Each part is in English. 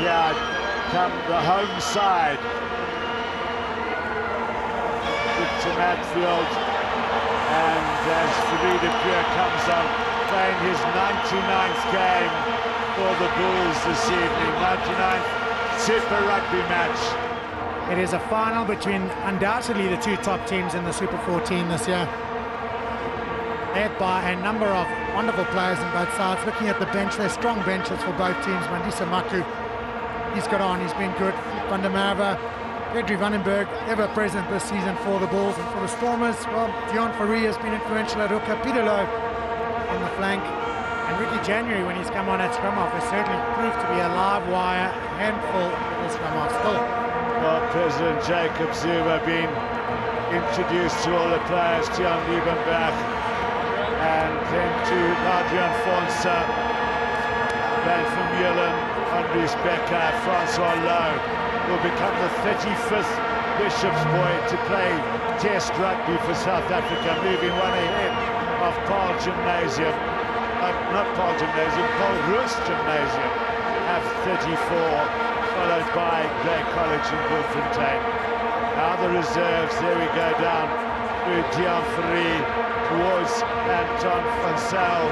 here come the home side. Victor Matfield, and as Farid Appiah comes on, playing his 99th game for the Bulls this evening, 99th Super Rugby match. It is a final between undoubtedly the two top teams in the Super 14 this year. Led by a number of wonderful players on both sides. Looking at the bench, there's strong benches for both teams. Mandisa Maku, he's got on, he's been good. Van der Merwe, Pedri Vandenberg, ever present this season for the Bulls. And for the Stormers, well, Dion Fourie has been influential at hooker. Peter Lowe on the flank. And Ricky January, when he's come on at scrum-off, has certainly proved to be a live wire handful at the scrum-off still. Well, President Jacob Zuma being introduced to all the players, Tian Liebenberg, and then to Adrian Fonsa, Ben Vermeulen, Andries Becker, Francois Lowe will become the 35th Bishop's boy to play Test rugby for South Africa, moving one ahead of Paul Gymnasium. Not Paul Gymnasium, Paul Rust Gymnasium have 34, followed by Grey College in Bloemfontein. Now the reserves, there we go down through Dion Fourie towards Anton van Zyl,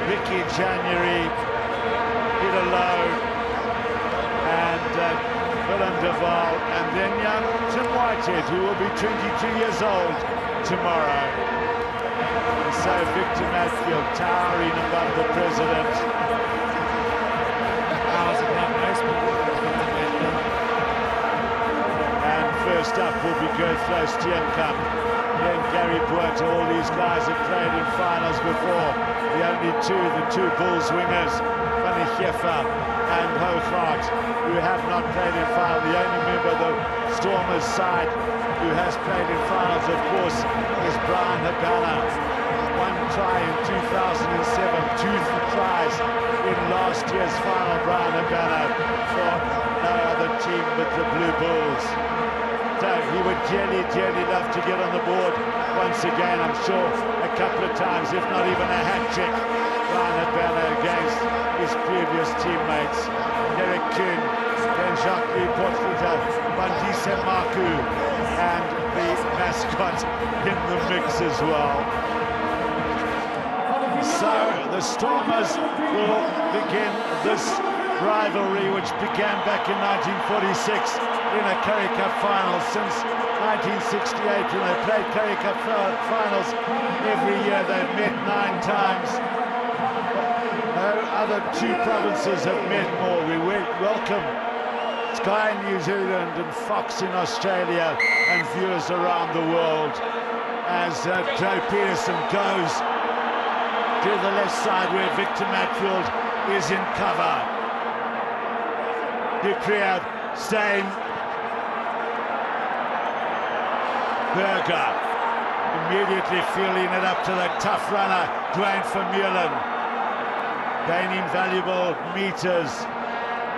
Ricky January, Peter Lowe, and Willem de Waal, and then young Tim Whitehead, who will be 22 years old tomorrow. And so Victor Matfield towering above the president. And first up will be Gertrude Steenkamp. Then Gary Boerter. All these guys have played in finals before. The only the two Bulls winners, Van der Merwe and Hoogaard, who have not played in final. The only member of the Stormers side who has played in finals, of course, is Brian Habana. One try in 2007, two tries in last year's final. Brian Habana for no other team but the Blue Bulls. So he would dearly love to get on the board once again, I'm sure, a couple of times, if not even a hat-trick. Brian Habana against his previous teammates, Derek Kuhn, then Jacques Portfita, Mandisa Maku, and the mascot in the mix as well. So the Stormers will begin this rivalry, which began back in 1946 in a Currie Cup final. Since 1968, when they played Currie Cup finals every year, they've met 9 times. No other two provinces have met more. We welcome Sky in New Zealand and Fox in Australia and viewers around the world as Joe Peterson goes to the left side where Victor Matfield is in cover. Duprier, Steyn, Berger, immediately feeling it up to the tough runner, Dwayne Vermeulen, gaining valuable meters.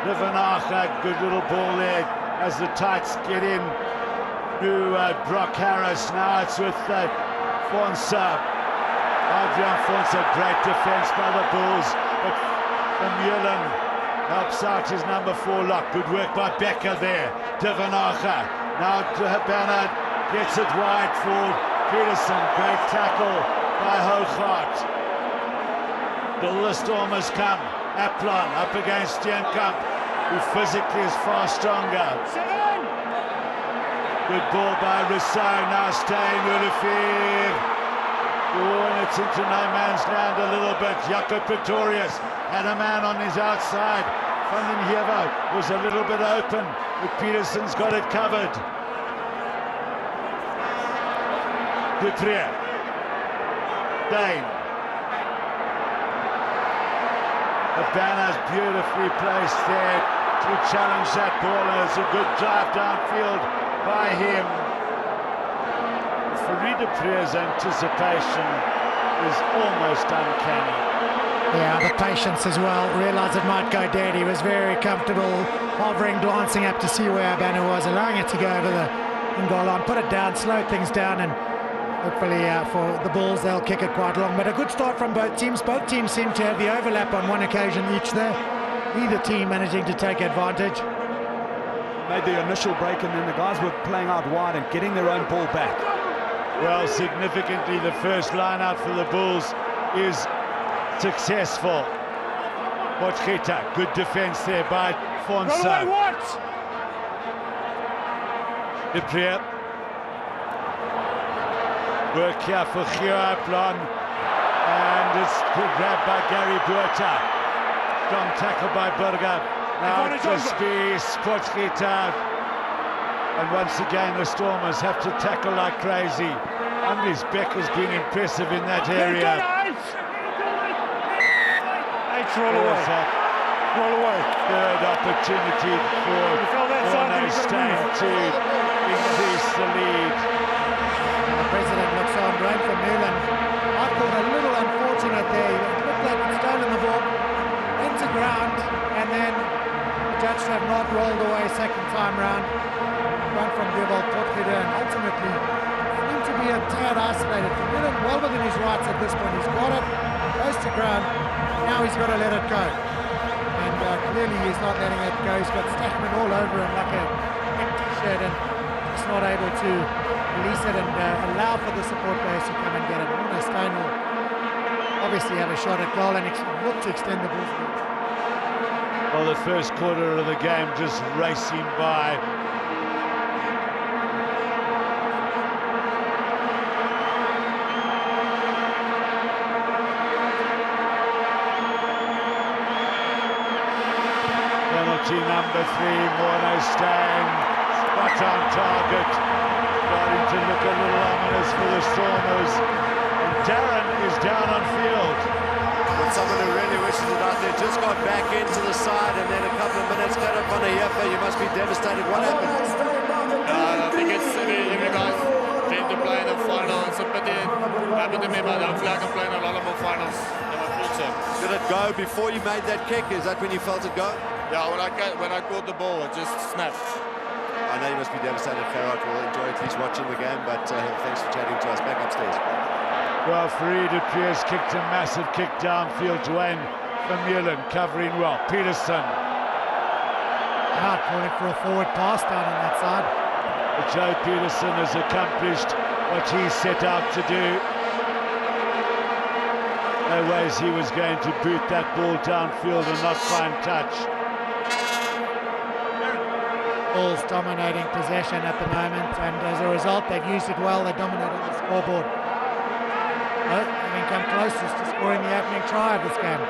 Livenacher, good little ball there as the tights get in to Brock Harris. Now it's with Fonsa. Adrian Fonsa, great defense by the Bulls, but Vermeulen helps out his number 4 lock. Good work by Becker there. Livenacher, now Bernard gets it wide for Peterson. Great tackle by Hoogaard. Will the Stormers come? Aplon up against Steenkamp, who physically is far stronger. Good ball by Rousseau. Now Steyn, Olivier. Oh, and it's into no man's land a little bit. Jaco Pretorius had a man on his outside. Van den Heever was a little bit open, but Peterson's got it covered. Duprier. Dane. The banner's beautifully placed there to challenge that ball, and it's a good drive downfield by him. Farid Appiah's anticipation is almost uncanny. Yeah, the patience as well. Realised it might go dead. He was very comfortable, hovering, glancing up to see where Habana was, allowing it to go over the goal line, put it down, slow things down, and hopefully for the Bulls, they'll kick it quite long. But a good start from both teams. Both teams seem to have the overlap on one occasion each there. neither team managing to take advantage. Made the initial break, and then the guys were playing out wide and getting their own ball back. Well, significantly, the first line out for the Bulls is successful. Potgieter, good defense there by Fonsa. De Prier. Work here for Gio Plan. And it's grabbed by Gary Buerta. Strong tackle by Burger. Now to space, Potgieter. And once again, the Stormers have to tackle like crazy. Andries Beck has been impressive in that area. Roll away. Roll away. Third opportunity for Orno Stein to increase the lead. The president looks on, Brian from Newland. I thought a little unfortunate there. It looked like he'd stolen the ball into ground, and then the judge have not rolled away second time round. One from Dewald Potgieter, and ultimately seemed to be a tad isolated. Newland well within his rights at this point. He's got it, goes to ground. Now he's got to let it go, and clearly he's not letting it go. He's got Stackman all over him like an empty shed, and he's not able to release it and allow for the support players to come and get it. Orno Stein will obviously have a shot at goal and look to extend the Bulls lead. Well, the first quarter of the game just racing by. Number 3, Orno Stein, spot on target, starting to look a little ominous for the Stormers, and Darren is down on field. With someone who really wishes it out there, just got back into the side, and then a couple of minutes got up on a yipper. You must be devastated. What happened? I think it's you guys came to play in the final. It's a pity it happened to me, but hopefully I can play in a lot of more finals in my future. Did it go before you made that kick? Is that when you felt it go? Yeah, when I caught the ball, it just snapped. I know you must be devastated, Gerard. We'll enjoy at least watching the game, but thanks for chatting to us. Back upstairs. Well, Farid Pierce kicked a massive kick downfield. Dwayne Vermeulen covering well. Peterson. Hard point for a forward pass down on that side. But Joe Peterson has accomplished what he set out to do. No ways he was going to boot that ball downfield and not find touch. Bulls dominating possession at the moment, and as a result they've used it well. They dominated the scoreboard. Having come closest to scoring the opening try of this game.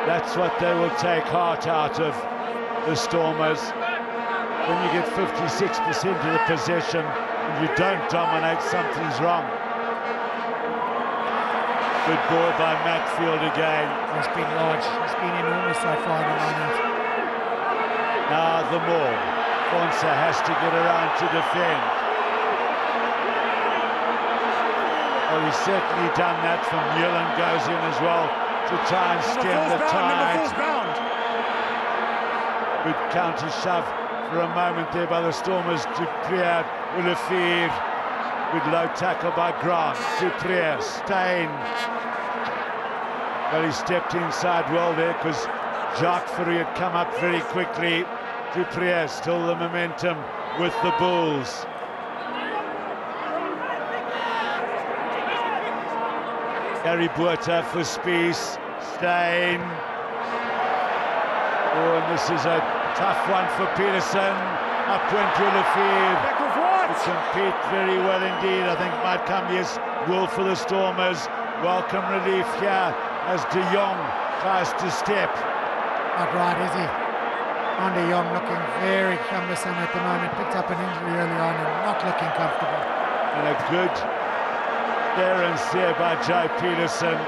That's what they will take heart out of, the Stormers. When you get 56% of the possession and you don't dominate, something's wrong. Good ball by Matfield again. It's been large. It's been enormous so far in the lineup. Now the more. Fonsa has to get around to defend. Well, he's certainly done that. From Mullen goes in as well to try and stem the tide. Good counter shove for a moment there by the Stormers. Duprier, Ulefir. Good low tackle by Grant. Duprier, Stein. Well, he stepped inside well there because Jacques Fourie had come up very quickly. Duprier still the momentum with the Bulls. Gary Buerta for Spies. Stein. Oh, and this is a tough one for Peterson. Up went Ulefir. Compete very well indeed. I think might come, yes, will for the Stormers. Welcome relief here as De Jong tries to step. Not right, is he? De Jong looking very cumbersome at the moment. Picked up an injury early on and not looking comfortable. And a good clearance there by Joe Peterson.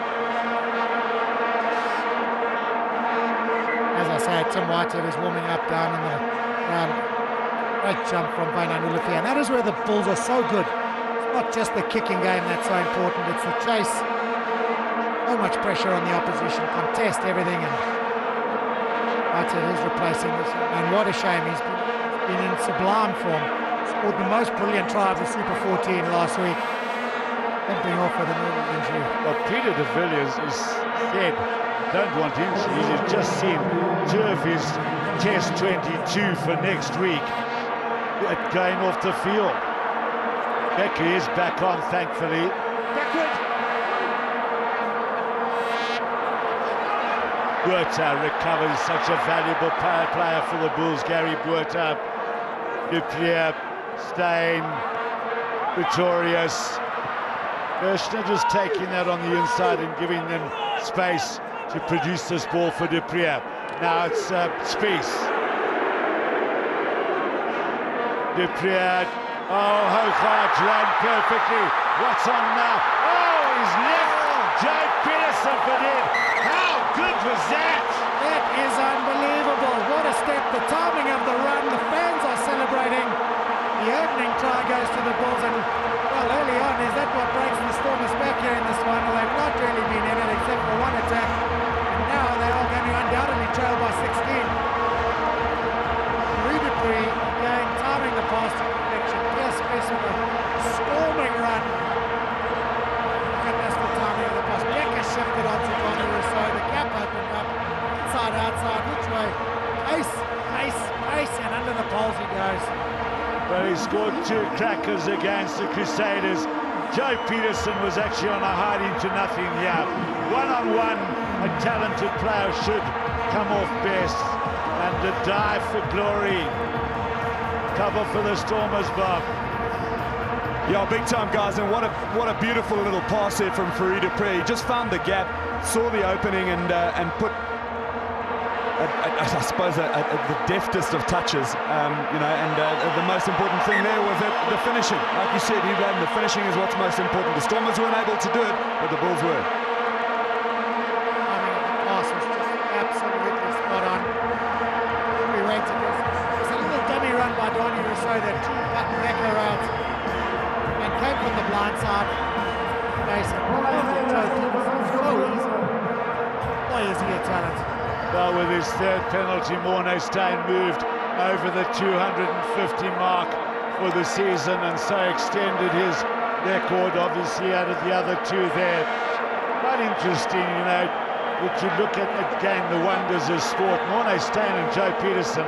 As I say, Tim Whitehead is warming up down in the ground. Great jump from Bainan Ulefir, and that is where the Bulls are so good. It's not just the kicking game that's so important, it's the chase. So much pressure on the opposition, contest everything, and Whitehead is replacing this. And what a shame, he's been in sublime form. Scored the most brilliant try of the Super 14 last week. limping off with a nerve injury. Well, Peter de Villiers is said, don't want injuries. He's just seen 2 of his Test 22 for next week going off the field. Becker is back on, thankfully. Backward. Buerta recovers, such a valuable player for the Bulls. Gary Buerta, Duplier, Stein, Pretorius. Kirshner just taking that on the inside and giving them space to produce this ball for Duplier. Now it's Spies. Duplier, oh, Hogarth ran perfectly. What's on now? Oh, he's left Joe Peterson for it. How good was that? That is unbelievable. What a step. The timing of the run. The fans are celebrating. The opening try goes to the Bulls, and well, early on, is that what breaks the Stormers back here in this one? Well, they've not really been in it except for one attack, and now they are going to undoubtedly trail by 16. Dupree again timing the pass to connection. Pierce Space with a storming run. Fantastic timing of the pass. Becker shifted onto Johnny Rousseau. The gap opened up. Inside, outside. Which way? Pace, and under the poles he goes. Well, he scored 2 crackers against the Crusaders. Joe Peterson was actually on a hide into nothing here. One-on-one, a talented player should come off best. And the dive for glory. Cover for the Stormers, Bob. Yeah, big time, guys, and what a beautiful little pass there from Farid Dupree. He just found the gap, saw the opening, and put, I suppose, the deftest of touches. You know, and the most important thing there was the finishing. Like you said, the finishing is what's most important. The Stormers weren't able to do it, but the Bulls were. I mean, the pass was just absolutely spot on. It's a little dummy run by Donny Rousseau that cut Becker out and came from the blind side. So easy. Boy, is he a talent. Well, with his 3rd penalty, Morné Steyn moved over the 250 mark for the season and so extended his record, obviously, out of the other 2 there. Quite interesting, you know, would you look at, again, the wonders of sport. Morné Steyn and Joe Peterson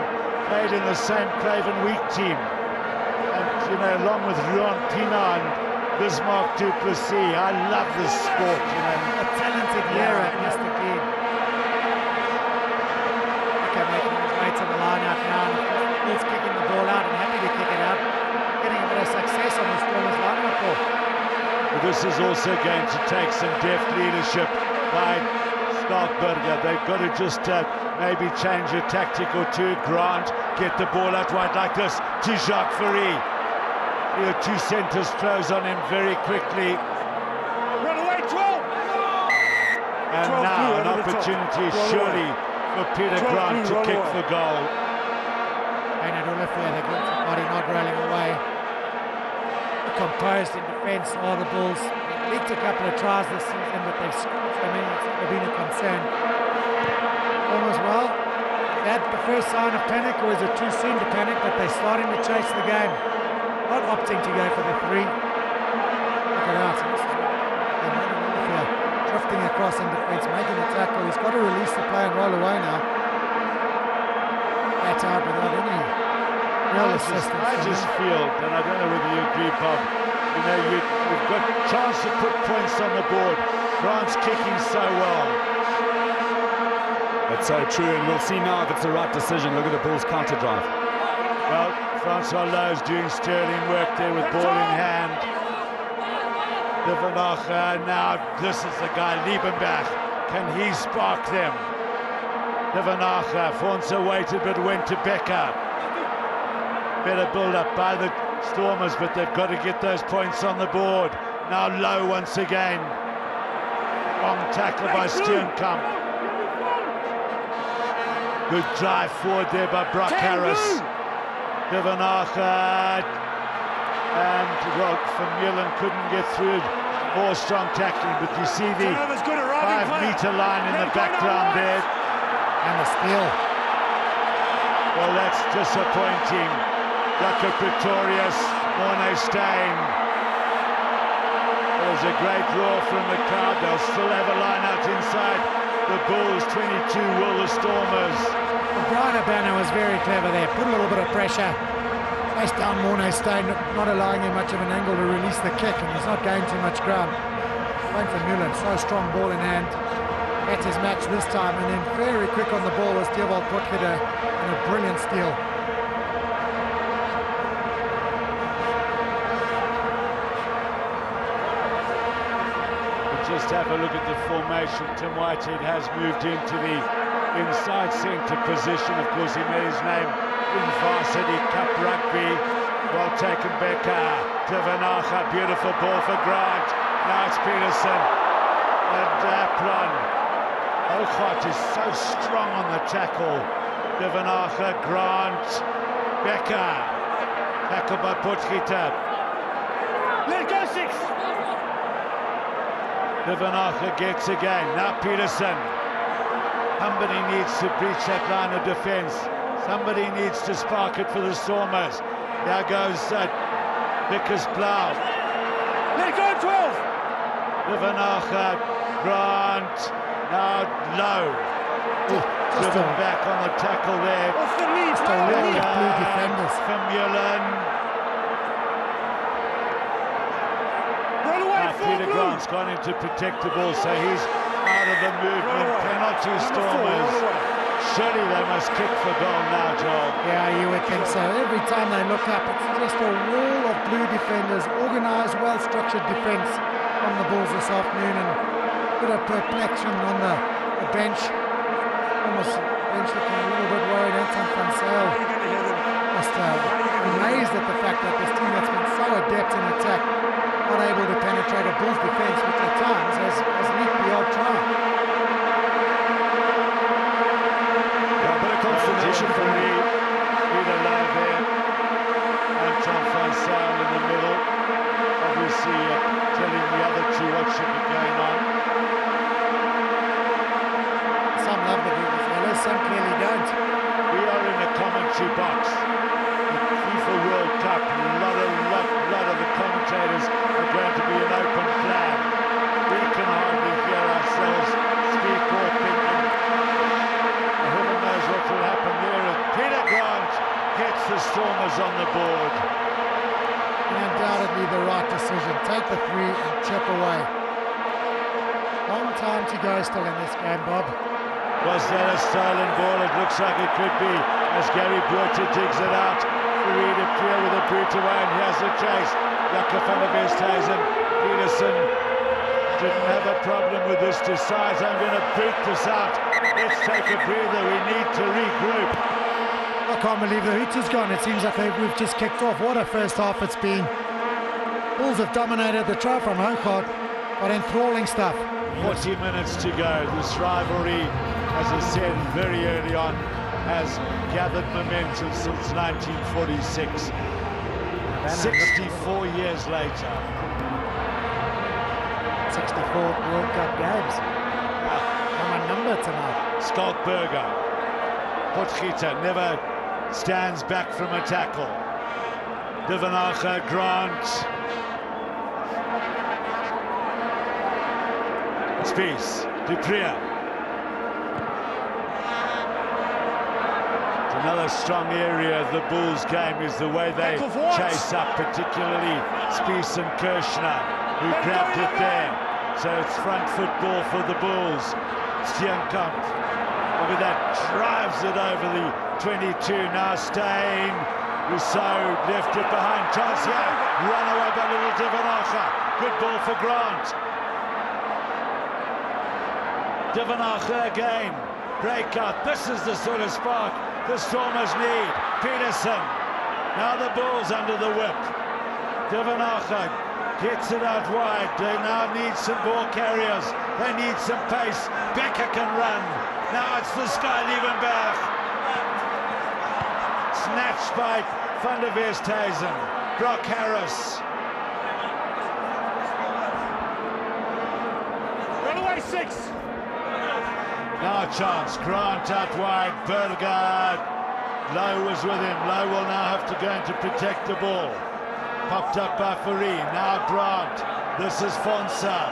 played in the same Craven Week team. And, you know, along with Ruan Pienaar and Bismarck du Plessis, I love this sport, you know. A talented year at Mr. Keane. Okay, making his way to the line out now. He's kicking the ball out and happy to kick it out. Getting a bit of success on the Stormers line-up ball. But this is also going to take some deft leadership by Starkberger. They've got to just maybe change a tactic or 2. Grant, get the ball out wide like this to Jacques Ferry. The 2 centres close on him very quickly. Run away, 12! And 12 now blue an over the top. opportunity Roll surely away. for Peter 12 Grant blue, to roll kick away. for goal. And Olafia, the guilty party not rolling away. Composed in defence are the Bulls. They've leaked a couple of tries this season, but they've scored. I mean, it's never been a concern. Almost well. That the first sign of panic, or is it too soon to panic? But they're starting to chase the game, not opting to go for the 3. Look at that. This is Olafia drifting across in defence, making a tackle. He's got to release the play and roll away now. That's out without any real assistance. I just feel, and I don't know whether you agree, Bob, you know, you've got a chance to put points on the board. Grant's kicking so well. That's so true, and we'll see now if it's the right decision. Look at the Bulls' counter drive. Well, Francois Lowe's doing sterling work there with ball in hand. De Vanacher, now this is the guy, Liebenberg. Can he spark them? De Vanacher, Fonsa waited but went to Becker. Better build up by the Stormers, but they've got to get those points on the board. Now Lowe once again. Wrong tackle by Steenkamp. Good drive forward there by Brock Harris. De Vanacher. And well, Van Meulen couldn't get through. More strong tackling, but you see the 5-meter line in the background there. And the steal. Well, that's disappointing. Jacob Pretorius, Morné Steyn. As There's a great roar from the crowd. They'll still have a line out inside the Bulls. 22 will the Stormers. Brian Abana was very clever there. Put a little bit of pressure. Chased down Mornay Steyn, not allowing him much of an angle to release the kick, and he's not going too much ground. Going for Muller, so strong ball in hand. That's his match this time, and then very quick on the ball was Theobald Potgieter, and a brilliant steal. Just have a look at the formation. Tim Whitehead has moved into the inside centre position. Of course, he made his name in varsity cup rugby. Well taken, Becker. Divanacha, beautiful ball for Grant. Now it's Peterson. And Daplon. Ochot is so strong on the tackle. Divanacha, Grant, Becker. Tackled by Potgieter. Let go 6. Divanacha gets again. Now Peterson. Somebody needs to breach that line of defence. Somebody needs to spark it for the Stormers. There goes Vickers Blau. Let go 12. Divanacha, Grant, now low. Driven back on the tackle there. Off the lead. Just a wall of blue defenders. From Mullen. Run away, Peter blue. Grant's gone in to protect the ball, so he's out of the movement. Penalty Stormers. Surely they must kick for goal now, Joel. Yeah, you would think so. Every time they look up, it's just a wall of blue defenders, organised, well-structured defence from the Bulls this afternoon, and a bit of perplexion on the bench. Almost bench looking a little bit worried. Anton van Sale just amazed at the fact that this team that's been so adept in attack, not able to penetrate a Bulls defence, which at times has leaked the odd try. Confirmation for me. Peter Lowe there. Anton van Sale in the middle. Obviously telling the other two what should be going on. Some love the Vuvuzela, some clearly don't. We are in a commentary box. The FIFA World Cup. A lot of the commentators are going to be an open plan. We can hardly hear ourselves speak or think. What will happen there? Peter Grant gets the Stormers on the board. Undoubtedly the right decision. Take the 3 and chip away. Long time to go still in this game, Bob. Was that a stolen ball? It looks like it could be, as Gary Botha digs it out. Farid clear with a boot away, and here's the chase. Jakob van der Westhuizen. Peterson didn't have a problem with this, decides I'm going to boot this out. Let's take a breather, we need to regroup. I can't believe the hoot is gone. It seems like we've just kicked off. What a first half it's been. Bulls have dominated the try from Ochot, but enthralling stuff. 40 minutes to go. This rivalry, as I said very early on, has gathered momentum since 1946. 64 years later. 64 World Cup games. On a number tonight. Skalkberger. Potgieter never stands back from a tackle. Divanacha, Grant. Spies, Dupria. Another strong area of the Bulls game is the way they chase up, particularly Spies and Kirshner, who grabbed it there. So it's front football for the Bulls. Steenkamp, look at that, drives it over the 22. Now Steyn, Rousseau left it behind. Chance here, run away by little Divanacha. Good ball for Grant. Divanacha again, breakout. This is the sort of spark the Stormers need. Peterson, now the Bulls under the whip. Divanacha gets it out wide. They now need some ball carriers. They need some pace. Becker can run. Now it's the Sky Liebenberg. Snatched by Van der Westhuizen. Brock Harris. Run away 6. Now a chance. Grant out wide. Berger. Lowe was with him. Lowe will now have to go in to protect the ball. Popped up by Farid. Now Grant. This is Fonsa.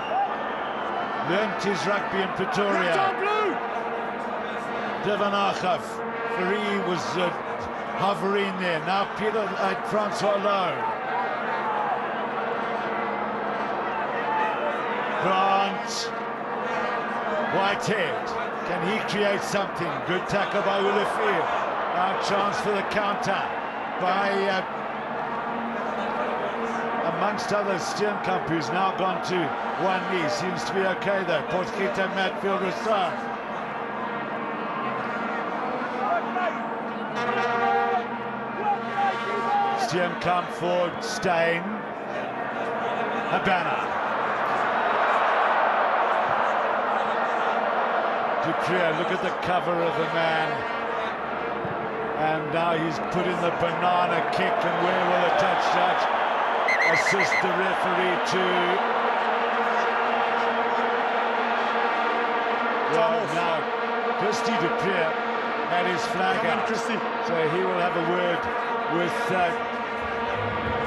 Learnt his rugby in Pretoria. Devanachov. Ferry was hovering there. Now Peter Francois Lowe. Grant. Whitehead. Can he create something? Good tackle by Ulefi. Now chance for the counter by, amongst others, Steenkamp, who's now gone to one knee. Seems to be okay though. Potgieter, Matfield, Ressard. Steenkamp for Steyn. Habana. Dupree, look at the cover of the man. And now he's put in the banana kick, and where will the touch judge assist the referee to... Well, now, Christy Dupree had his flag out. So he will have a word with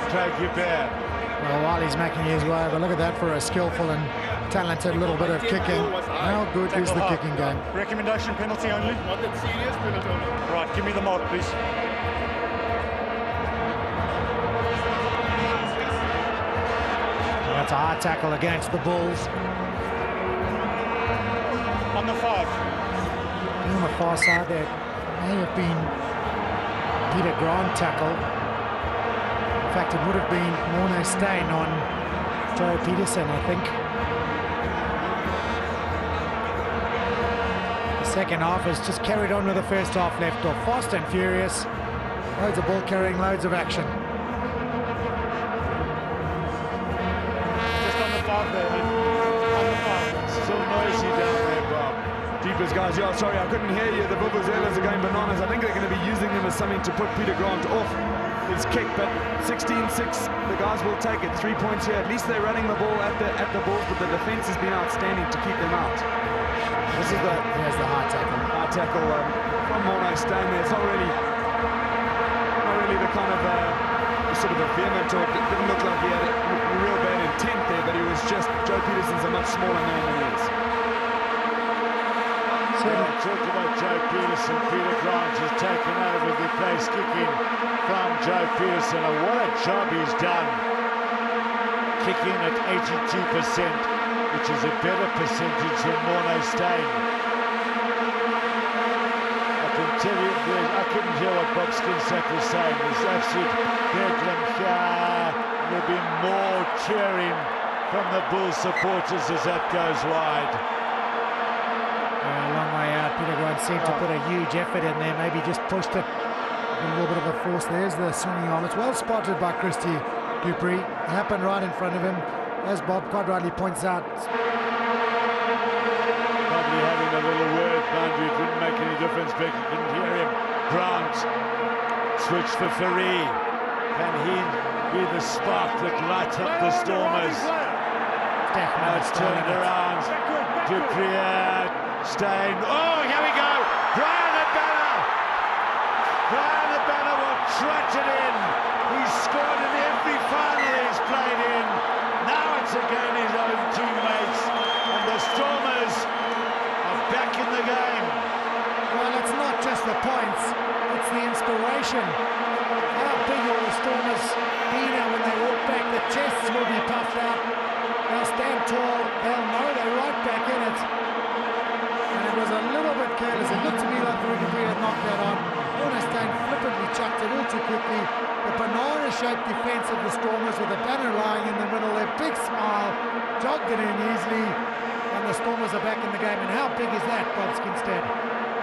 Craig Hubert. Well, while he's making his way over, look at that for a skillful and talented little bit of kicking. How good is the kicking game? Recommendation penalty only. Not that serious penalty only. Right, give me the mark, please. That's a hard tackle against the Bulls. On the 5. On the far side there may have been Peter Grant tackle. In fact, it would have been Morne Steyn on Joe Peterson, I think. The second half has just carried on with the first half left off. Fast and furious. Loads of ball carrying, loads of action. Just on the 5 there, man. On the 5. Still noisy down there, Bob. Keepers, guys, yeah, sorry, I couldn't hear you. The Vuvuzelas are going bananas. I think they're going to be using them as something to put Peter Grant off his kick, but 16-6, the guys will take it. 3 points here. At least they're running the ball at the Bulls, but the defense has been outstanding to keep them out. This is Here's the hard tackle. hard tackle from Morne Steyn there. It's not really the kind of sort of a vehement, or it didn't look like he had a real bad intent there, but he was just, Joe Peterson's a much smaller man than he is. Talk about Joe Peterson. Peter Grant has taken over the place kicking from Joe Peterson. And what a job he's done. Kicking at 82%, which is a better percentage than Morne Steyn. I can tell you, I couldn't hear what Bob Skinsett was saying. There's absolute bedlam here. There'll be more cheering from the Bulls supporters as that goes wide. A long way out. Peter Grant seemed to put a huge effort in there, maybe just pushed it a little bit of a force. There's the swinging arm. It's well spotted by Christy Dupree. It happened right in front of him, as Bob quite rightly points out. Probably having a little word, mind you, it wouldn't make any difference, but you couldn't hear him. Grant, switch for Ferry. Can he be the spark that lights up the Stormers? Now it's turned around. Dupree, Steyn. Oh, here we go. Brian Habana. Brian Habana will trot it in. He's scored in every final he's played in. Now it's again his own teammates. And the Stormers are back in the game. Well, it's not just the points, it's the inspiration. How big will the Stormers be now when they walk back? The chests will be puffed out. They'll stand tall. They'll know they're right back in it. And it was a little bit careless. It looked to me like Rudy had knocked that on. Morne Steyn flippantly chucked it all too quickly. The banana-shaped defense of the Stormers with a banner lying in the middle. Their big smile, jogged it in easily, and the Stormers are back in the game. And how big is that, Bob Skinstead?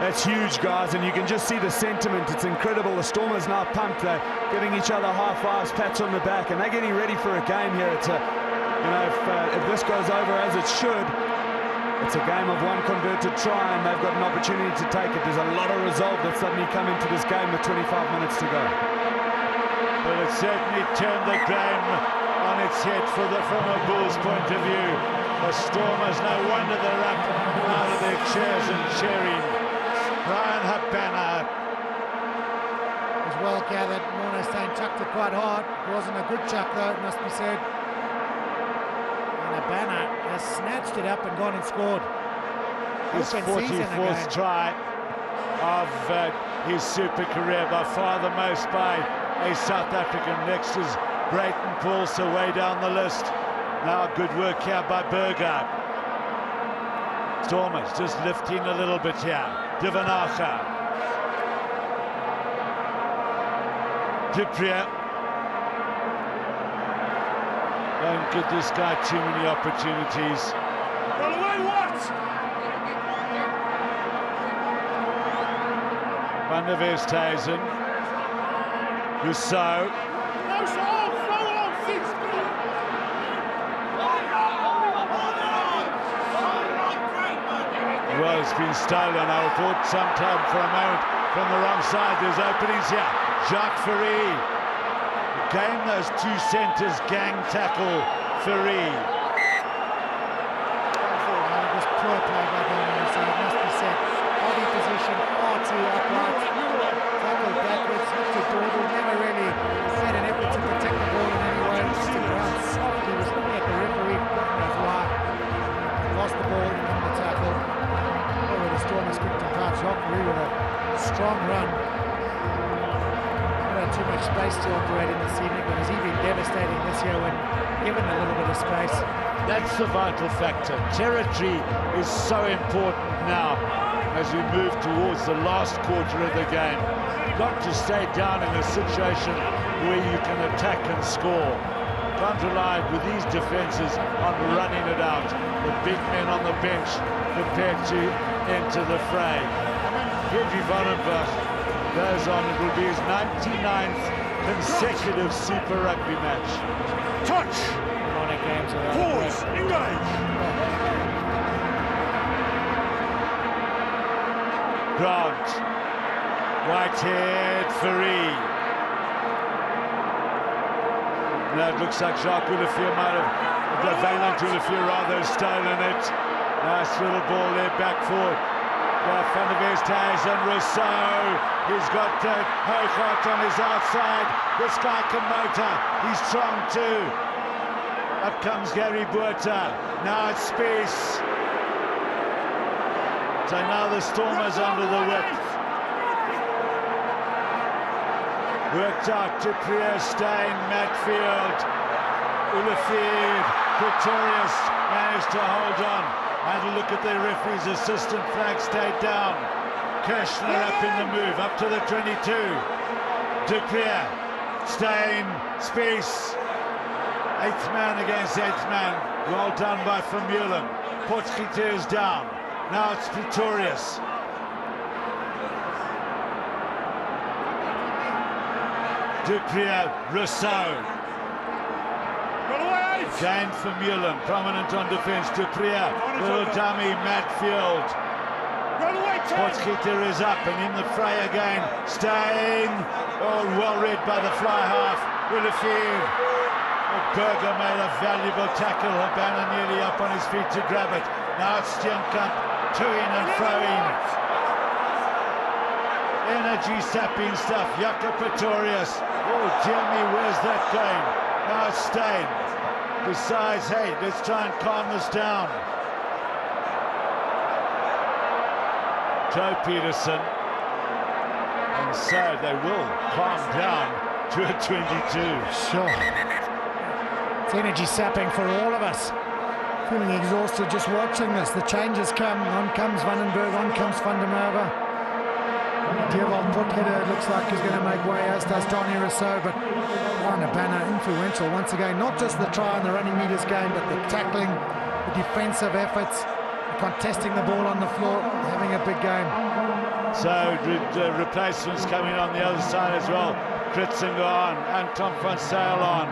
That's huge, guys, and you can just see the sentiment. It's incredible. The Stormers now pumped. They're giving each other high fives, pats on the back, and they're getting ready for a game here. It's a, you know, if this goes over as it should, it's a game of one converted try, and they've got an opportunity to take it. There's a lot of resolve that suddenly come into this game with 25 minutes to go. Well, it certainly turned the game on its head from a Bulls point of view. The Stormers, no wonder they're up out of their chairs and cheering. Brian Habana. It was well gathered. Morne Steyn chucked it quite hard. It wasn't a good chuck, though, it must be said. snatched it up and gone and scored. His Open season 44th again. try of his super career, by far the most by a South African. Next is Brayton Paulse way down the list. Now good work here by Burger. Stormers just lifting a little bit here. Divanacha. Duprier. Don't give this guy too many opportunities. Roll away, what? Van der Westhuizen. Rousseau. Well, it's been stolen. I thought sometime for a moment from the wrong side. There's openings here. Jacques Ferry. Again, those two centres gang tackle Ferry. Just poor play by Dominic, so it must be said. Body position far too upright. Tackled backwards, looked to Dordle, never really made an effort to protect the ball in any way. Just took around softly, was looking at the referee, God knows why. Lost the ball in the tackle. Over the Stormers kicked him out. Jacques Ferry with a strong run. Not had too much space to operate in this evening, but has he been devastating this year when given a little bit of space? That's the vital factor. Territory is so important now as we move towards the last quarter of the game. Got to stay down in a situation where you can attack and score. Can't rely with these defenses on running it out. The big men on the bench prepared to enter the fray. Henry Vandenberg goes on. It will be his 99th consecutive Super Rugby match. Touch! Games are Pause! Engage! Grant. Whitehead, Ferry. Now it looks like Jacques Willefeer might have, Valent Willefeer rather, stolen it. Nice little ball there, back forward. Van der Westhuizen, Rousseau. He's got Hooghart on his outside. This guy can motor. He's strong too. Up comes Gary Buerta. Now it's space. So now the Stormers under the whip. Worked out to Prier, Stein, Matfield, Willefeer, Pretorius managed to hold on. Had a look at the referee's assistant, flag stayed down. Kirshner up in the move, up to the 22. Duprier, Stein, space. Eighth man against eighth man. Well done by Vermeulen. Potgieter is down. Now it's Pretorius. Duprier, Rousseau. Again Vermeulen, prominent on defence. Duprier, little dummy, Matfield. Potgieter is up and in the fray again. Stein. Oh, well read by the fly half. Willefeer. Berger made a valuable tackle. Habana nearly up on his feet to grab it. Now it's Steenkamp to-in and throw-in. Energy sapping stuff. Jaco Pretorius. Oh dear me, where's that going? Now it's Stein. Decides, hey, let's try and calm this down. Joe Peterson. And so they will calm down to a 22. Sure. It's energy sapping for all of us. Feeling exhausted just watching this. The changes come. On comes Vandenberg, on comes Van der Merwe. Dierwald Potgieter looks like he's going to make way, as does Donny Rousseau, but Warner Banner influential once again. Not just the try and the running meters game, but the tackling, the defensive efforts, the contesting the ball on the floor, having a big game. So replacements coming on the other side as well. Kritzinger on, Anton van Zyl on.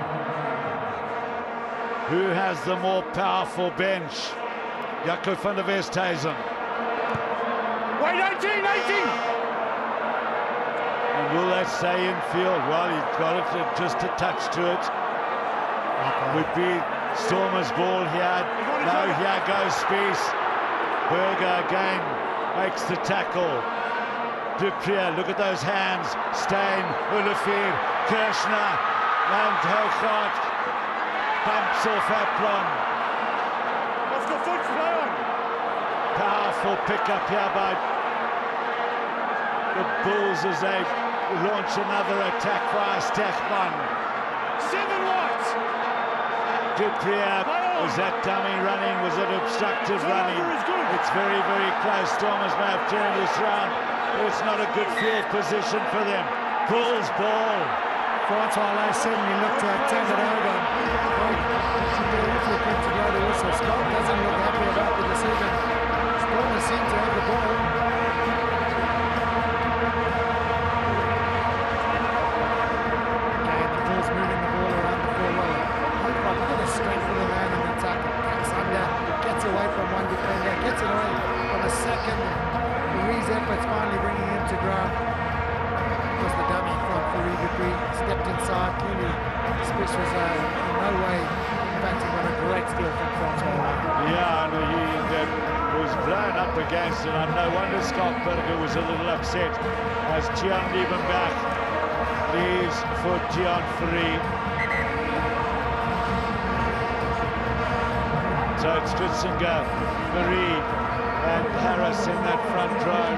Who has the more powerful bench? Jaco van der Westhuizen. Wait, 18! And will that stay in field? Well, he's got it just a touch to it. Would be Stormers' ball here. No, here goes Spies. Berger again makes the tackle. Duprier, look at those hands. Stein, Willefeer, Kirshner, and Hooghart bumps off Aplon. wonderful pickup here by the Bulls as they launch another attack via Stechman. 7 watts. Duprier, was that dummy running? Was it obstructive running? It's very, very close. Stormers may have turned this round, but it's not a good field position for them. Bulls ball. Francois certainly looked to have turned it over. Scott doesn't look happy about the decision. Stormers seem to have the ball. Okay, the Bulls moving the ball around the forward. Look at the strength of the man in the attack. Gets under, gets away from one defender, gets it away from a second. Marie's efforts finally bringing him to ground. Was the dummy from Farid Dupree, stepped inside, clearly Spish was in no way impacting on a great steal from Francois. Yeah, and he was blown up against it, and no wonder Scott Berger was a little upset as Tian Liebenbach leaves for Tian Free. So it's Stritzinger, Marie, and Harris in that front row.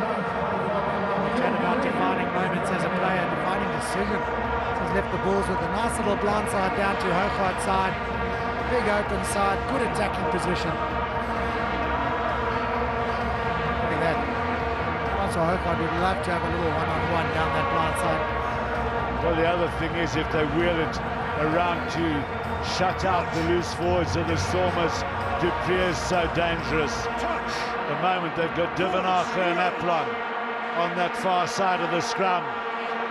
Chat about defining moments as a player, defining decision. He's left the Bulls with a nice little blind side down to Hougaard's side. Big open side, good attacking position. Look at that. Also, Hougaard would love to have a little one-on-one down that blind side. Well, the other thing is if they wheel it around to shut out the loose forwards of the Stormers, Dupree is so dangerous. At the moment they've got Divanacher and Aplon on that far side of the scrum.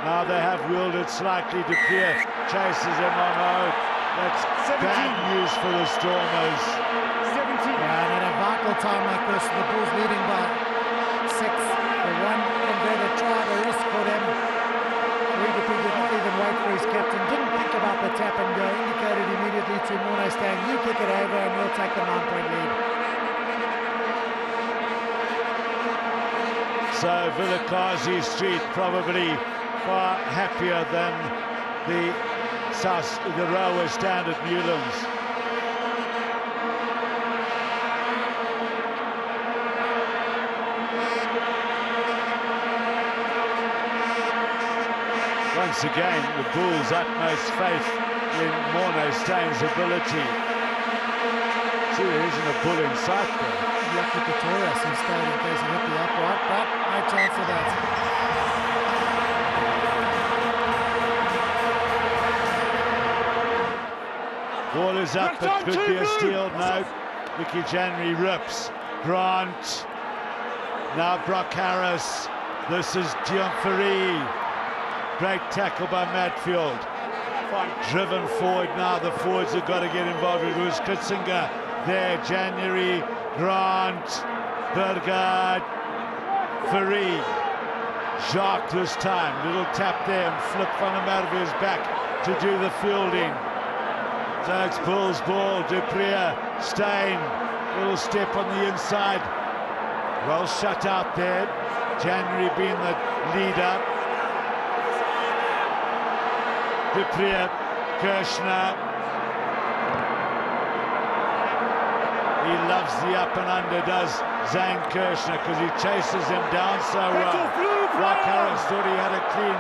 Now they have wheeled it slightly. Dupree chases him on out. That's 17. bad news for the Stormers. 17. Yeah, and at a vital time like this, the Bulls leading by 6. The one converted try, the risk for them. Dupree did not even wait for his captain, didn't think about the tap and go, indicated immediately to Morne Stang, you kick it over and we'll take the 9-point lead. So Vilakazi Street probably far happier than the railway stand at Newlands. Once again, the Bulls' utmost faith in Morne Stang's ability. See, there isn't a bull in sight there. Lucky Pretorius who stayed in case he hit the upright, but no chance of that. Ball is up, it could be a steal. No, Mickey January rips. Grant. Now Brock Harris. This is Dion-Ferry. Great tackle by Matfield. Driven forward now. The forwards have got to get involved. It was Kitzinger there. January, Grant, Burgard, Ferry. Jacques this time. Little tap there and flip Van him out of his back to do the fielding. So it's Bulls ball. Dupree, Stein. Little step on the inside. Well shut out there. January being the leader. Dupree, Kirshner. He loves the up and under, does Zane Kirshner, because he chases him down so well. Brock Harris thought he had a clean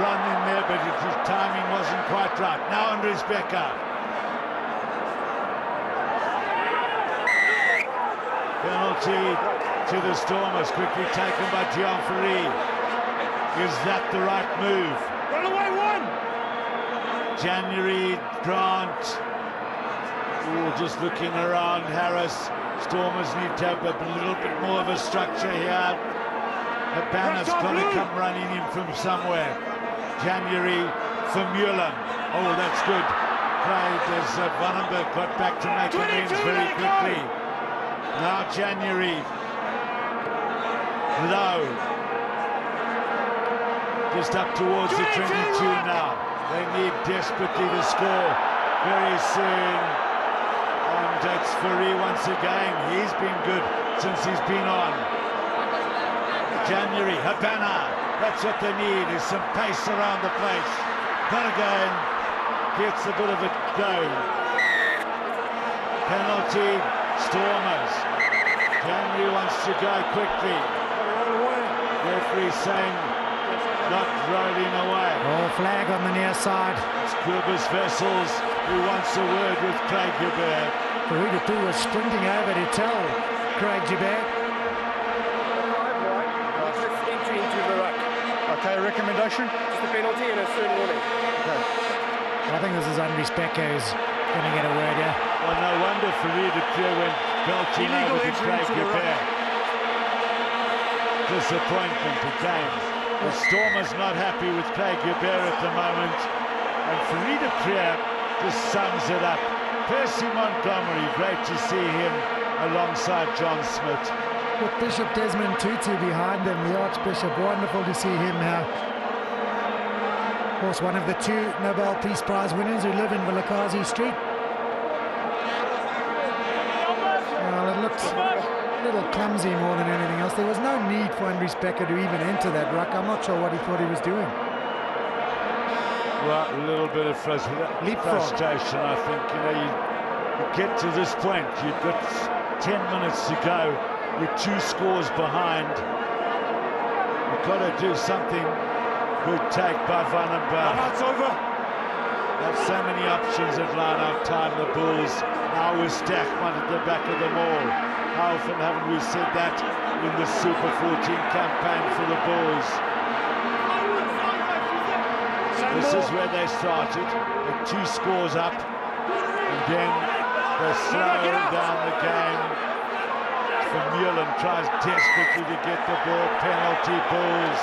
run in there, but his timing wasn't quite right. Now Andres Becker. Penalty to the Stormers, quickly taken by Dion-Ferry. Is that the right move? Run away, 1. January, Grant. Ooh, just looking around, Harris. Stormers need to have a little bit more of a structure here. Habana's got to come running in from somewhere. January for Mullen. Oh, that's good. Played as Vandenberg got back to make amends very quickly. Now January. Low. Just up towards the 22 now. They need desperately to score very soon. And it's Ferry once again. He's been good since he's been on. January, Habana. That's what they need, is some pace around the place. Bergen gets a bit of a go. Penalty, Stormers. Henry wants to go quickly. Referee saying not rolling away. Oh, flag on the near side. It's Cobus Vessels who wants a word with Craig Joubert. Faruda was sprinting over to tell Craig Joubert. Entry into the ruck. Okay, recommendation? Just a penalty and a stern warning. I think this is Andries Becker who's going to get a word here. Well, no wonder Faruda went belching Illegal over to entry Craig into the Joubert. Disappointment to James. The Stormers not happy with Craig Joubert at the moment. And Faruda just sums it up. Percy Montgomery, great to see him alongside John Smith. With Bishop Desmond Tutu behind him, the Archbishop, wonderful to see him now. Of course, one of the 2 Nobel Peace Prize winners who live in Vilakazi Street. Well, it looked a little clumsy more than anything else. There was no need for Andries Becker to even enter that ruck. I'm not sure what he thought he was doing. Well, a little bit of frustration, I think. You know, you get to this point, you've got 10 minutes to go, you're 2 scores behind. You've got to do something. Good take by Van den Berg. It's over. Have so many options at line-out time, the Bulls. Now with Stackman at the back of them all. How often haven't we said that in the Super 14 campaign for the Bulls? This is where they started, at 2 scores up, and then they slow down the game. Vermeulen tries desperately to get the ball. Penalty, Bulls.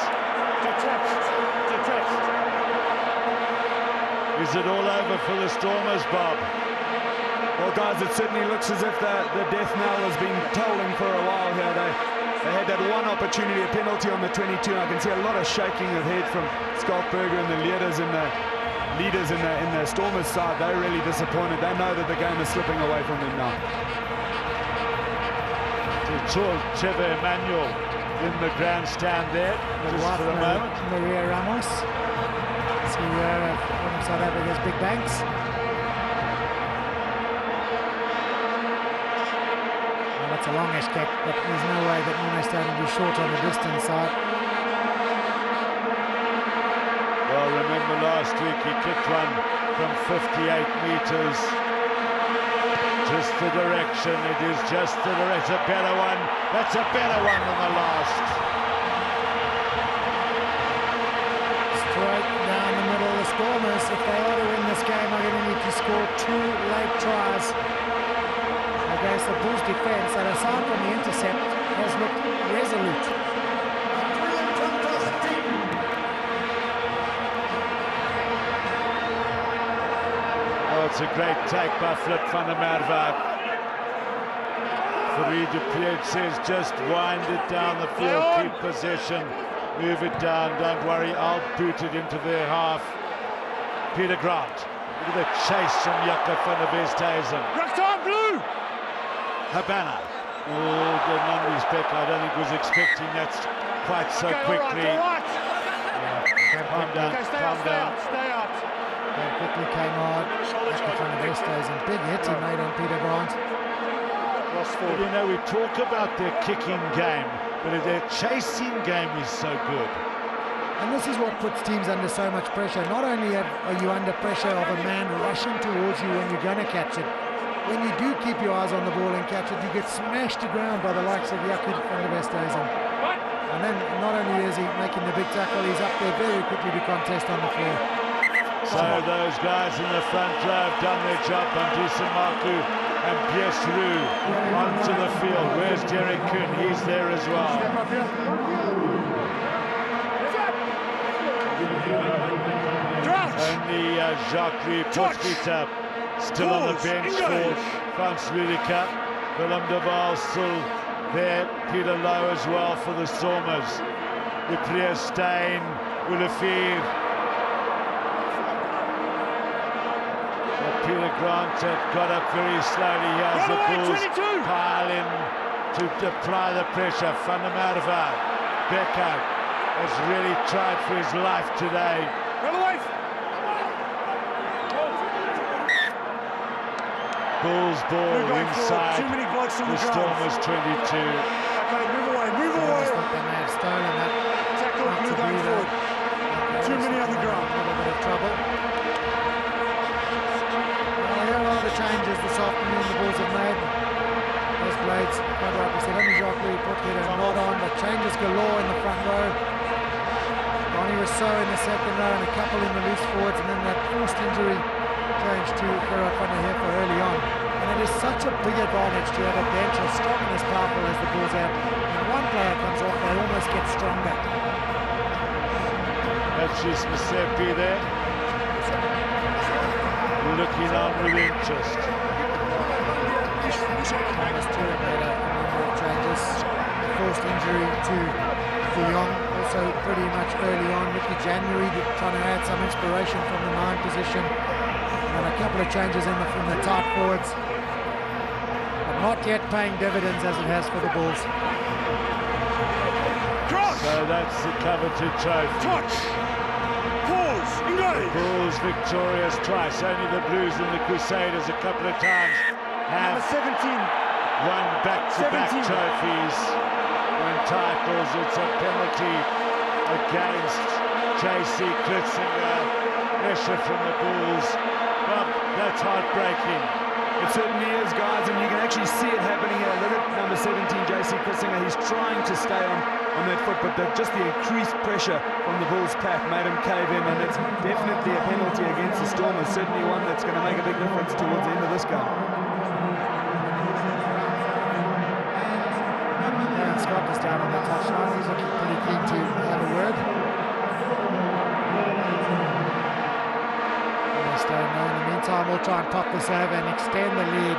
Is it all over for the Stormers, Bob? Well, guys, it certainly looks as if the death knell has been tolling for a while here. They had that one opportunity, a penalty on the 22. I can see a lot of shaking of head from Skalkberger and the leaders in the Stormers side. They're really disappointed. They know that the game is slipping away from them now. Trevor Emmanuel in the grandstand there, just for a moment. Maria Ramos, CEO of one of South Africa's big banks. Well, that's a longish kick, but there's no way that Nuno Stone will be short on the distance side. Well, remember last week he kicked one from 58 metres. Just the direction, it is just the direction. A better one, that's a better one than the last. Straight down the middle, the Stormers, if they are to win this game, are going to need to score 2 late tries against the Bulls defence that, aside from the intercept, has looked resolute. It's a great take by Flip van der Merwe. Faruda says just wind it down the field, keep possession, move it down, don't worry, I'll boot it into their half. Peter Grant, look at the chase from Jakob van der Westhuizen. Ruck time, blue! Habana. Oh, the Andries Becker, I don't think was expecting that quite so quickly. All right. Calm down, Okay, stay calm down. out, stay out. They quickly came on. Jakob van der Westhuizen, big hit he made on Peter Grant. But, you know, we talk about their kicking game, but their chasing game is so good. And this is what puts teams under so much pressure. Not only are you under pressure of a man rushing towards you when you're going to catch it, when you do keep your eyes on the ball and catch it, you get smashed to ground by the likes of Jakob van der Westhuizen. And then not only is he making the big tackle, he's up there very quickly to contest on the floor. So those guys in the front row have done their job. Bandisa Marku and Piers Roux onto the field. Where's Derek Kuhn? He's there as well. Only Jacques Potgieter still on the bench for Frans Rüdiger. Willem de Waal still there. Peter Lowe as well for the Stormers. Dupree Steyn, Olivier. Peter Grant got up very slowly. Here's the Bulls pile in to apply the pressure. Van der Merwe, Becker has really tried for his life today. Bulls ball inside. on the the ground. Stormers 22. Okay, move away, move I away. just thought they may have stolen that. Tackle Not blue to going be forward. there. Too many on the ground. A little bit of trouble. Well, here are the changes this afternoon the Bulls have made. Those blades, quite right, we said only Jacques put here and not on, but changes galore in the front row. Donnie Rousseau in the second row and a couple in the loose forwards, and then that forced injury change to Gerard van der Heer for early on. And it is such a big advantage to have a bench as strong and as powerful as the Bulls have. When one player comes off, they almost get stronger. That's just Masepi there. Looking on with interest. Thomas Stewart made a number of changes. The forced injury to De Jong, also pretty much early on. Ricky January trying to add some inspiration from the 9 position. And a couple of changes from the tight forwards. But not yet paying dividends as it has for the Bulls. Cross! So that's the coveted trophy. Touch! Pause! Engage! Bulls victorious twice. Only the Blues and the Crusaders a couple of times have Number 17. won back-to-back 17. trophies. When titles, it's a penalty against J.C. Klitzinger. Pressure from the Bulls. Well, that's heartbreaking. It certainly is, guys, and you can actually see it happening here. Look at number 17, J.C. Klitzinger. He's trying to stay on that foot, but just the increased pressure from the Bulls pack made him cave in, and it's definitely a penalty against the Stormers. Certainly one that's going to make a big difference towards the end of this game. Aaron Scott is down on the touchline. He's looking pretty keen to have a word. They stay in there. In the meantime, we'll try and pop this over and extend the lead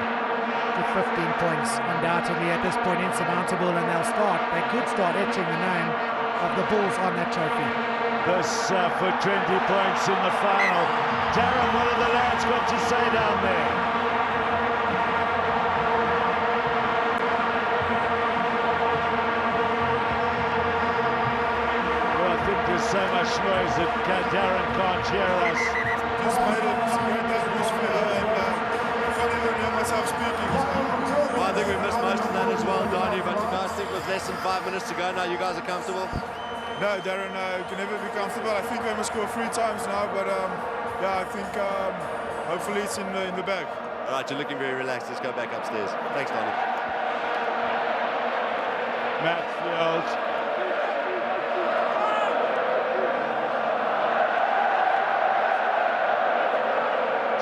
to 15 points. Undoubtedly at this point insurmountable, and they could start etching the name of the Bulls on that trophy. This for 20 points in the final. Darren, what have the lads got to say down there? Well, I think there's so much noise that Darren can't hear us. Just made it a great atmosphere, and I can't even hear myself speaking. So. Well, I think we missed most of that as well, Donnie, but you guys think with less than 5 minutes to go now, you guys are comfortable? No, Darren, you can never be comfortable. I think they must score 3 times now, but yeah, I think hopefully it's in the bag. All right, you're looking very relaxed. Let's go back upstairs. Thanks, Donnie. Matfield.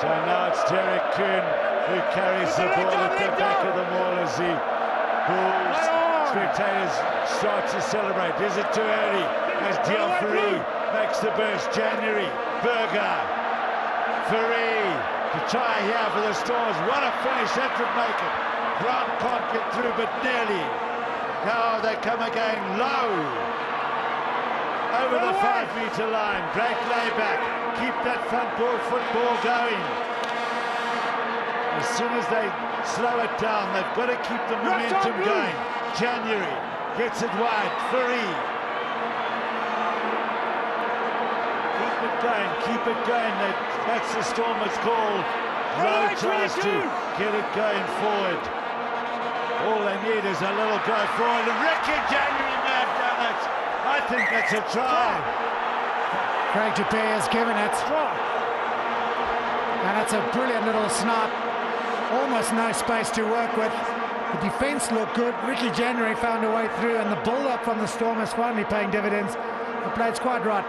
So now it's Derek Kuhn who carries the ball at the back of the maul as the Bulls spectators start to celebrate. Is it too early? As Dion Ferry makes the burst. January, Berger, Ferry to try here for the Stormers. What a finish that would make it. Grant can't get through, but nearly. Now they come again low. Over the 5-meter line. Great layback. Keep that front ball football going. As soon as they slow it down, they've got to keep the momentum going. January gets it wide. Ferry. Keep it going, keep it going. That's the Stormers' call. Lowe tries to get it going forward. All they need is a little go forward. Ricky January may have done it. I think that's a try. Craig Dupé has given it. And it's a brilliant little snap. Almost no space to work with. The defense looked good. Ricky January found a way through, and the build-up from the Stormers finally paying dividends. The play's quite right.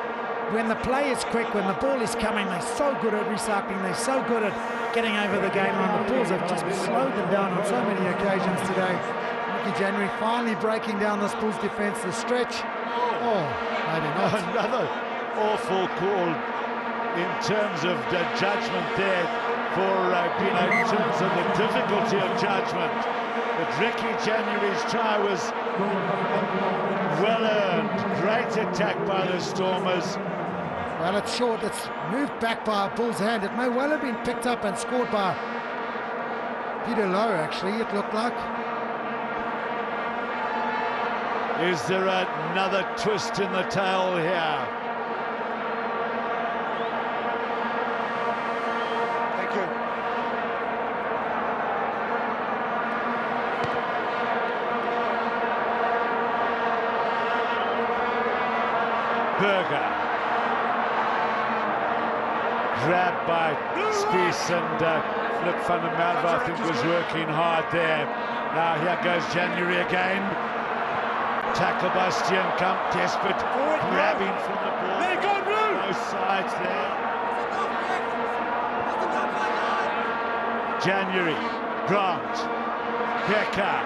When the play is quick, when the ball is coming, they're so good at recycling. They're so good at getting over the game line. The Bulls have just slowed them down on so many occasions today. Ricky January finally breaking down this Bulls defense. The stretch. Oh, maybe not. Another awful call in terms of the judgment there for in terms of the difficulty of judgment. But Ricky January's try was well earned. Great attack by the Stormers. Well, it's short. It's moved back by a Bull's hand. It may well have been picked up and scored by Peter Lowe, actually, it looked like. Is there another twist in the tail here? Thank you. Berger. Grabbed by Spies and Flip van der Merwe, I think, was working hard there. Now here goes January again. Tackle by Steenkamp, desperate, grabbing from the ball. Let it go, Blue! Both sides there. January, Grant, Becker.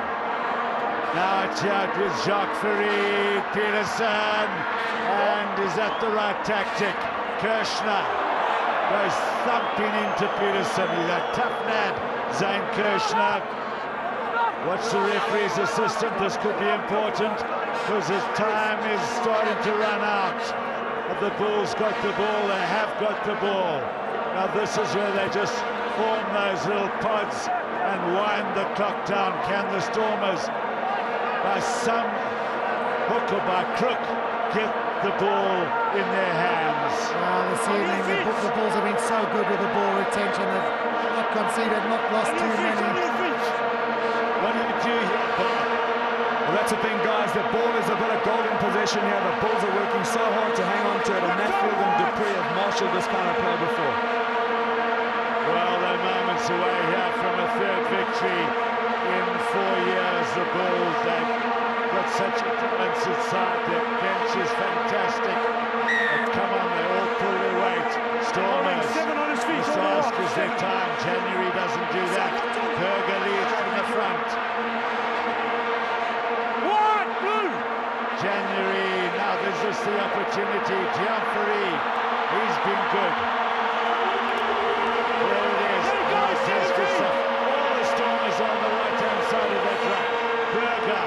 Now it's out with Jacques Ferry, Peterson, and is that the right tactic? Kirshner goes thumping into Peterson. He's a tough lad, Zane Kirshner. Watch the referee's assistant. This could be important because his time is starting to run out. But the Bulls got the ball. They have got the ball. Now this is where they just form those little pods and wind the clock down. Can the Stormers, by some hook or by crook, get the ball in their hands? This evening, the Bulls have been so good with the ball retention. They've not conceded, not lost too many. What do you do here, Bob? Well, that's the thing, guys. The ball is a bit of golden possession here. The Bulls are working so hard to hang on to it, and Matfield and Dupree have marshaled this kind of play before. Well, they're moments away here from a third victory in 4 years. The Bulls, they've got such a talented side. Their bench is fantastic. But come on, they all pull their weight. Stormers, must ask, is their time? January doesn't do that. Berger leads from the front. What? Blue! January, now there's just the opportunity. Gianferi, he's been good. There it is. Nice test for stuff. All the Stormers on the right-hand side of the track. Berger.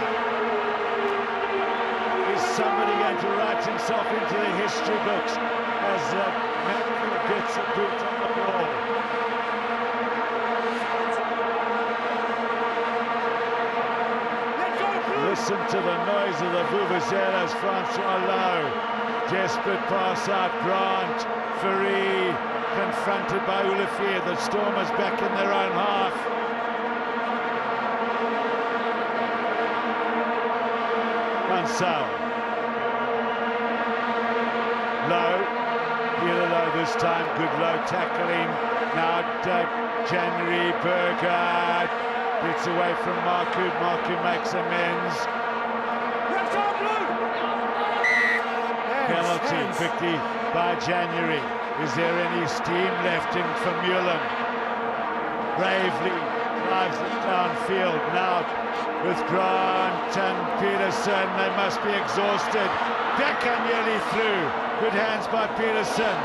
Is somebody going to write himself into the history books as Matfield gets a boot on the ball? Listen to the noise of the vuvuzelas. Francois Lowe, desperate pass out. Grant, Ferry, confronted by Olivier. The Stormers back in their own half. Mansell. Lowe, Peter Lowe this time. Good low tackling. Now January, Berger. Gets away from Marku. Marku makes amends. Penalty quickly by January. Is there any steam left in Vermeulen? Bravely drives it downfield. Now with Grant and Peterson, they must be exhausted. Becker nearly through. Good hands by Peterson.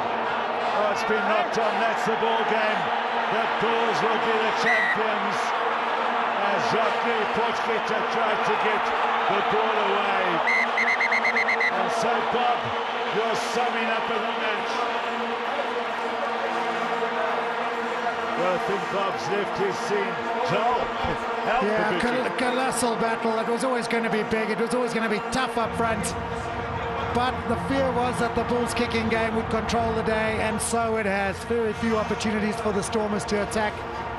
Oh, it's been knocked on. That's the ball game. The Bulls will be the champions. As Jacques Potgieter tried to get the ball away. And so, Bob, you're summing up of the match. Well, I think Bob's left his scene. Joel, help Yeah, colossal battle. It was always going to be big. It was always going to be tough up front. But the fear was that the Bulls' kicking game would control the day, and so it has. Very few opportunities for the Stormers to attack.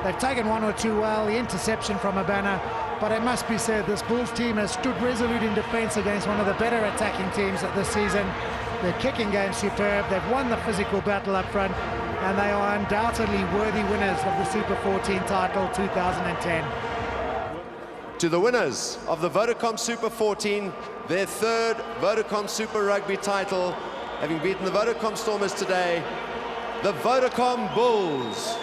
They've taken one or two well, the interception from Abana, but it must be said this Bulls team has stood resolute in defence against one of the better attacking teams of this season. Their kicking game superb. They've won the physical battle up front, and they are undoubtedly worthy winners of the Super 14 title 2010. To the winners of the Vodacom Super 14, their third Vodacom Super Rugby title, having beaten the Vodacom Stormers today, the Vodacom Bulls.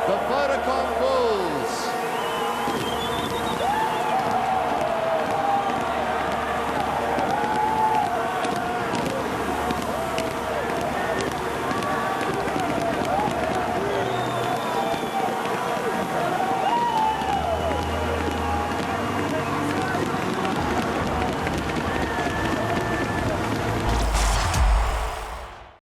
The Vodacom Bulls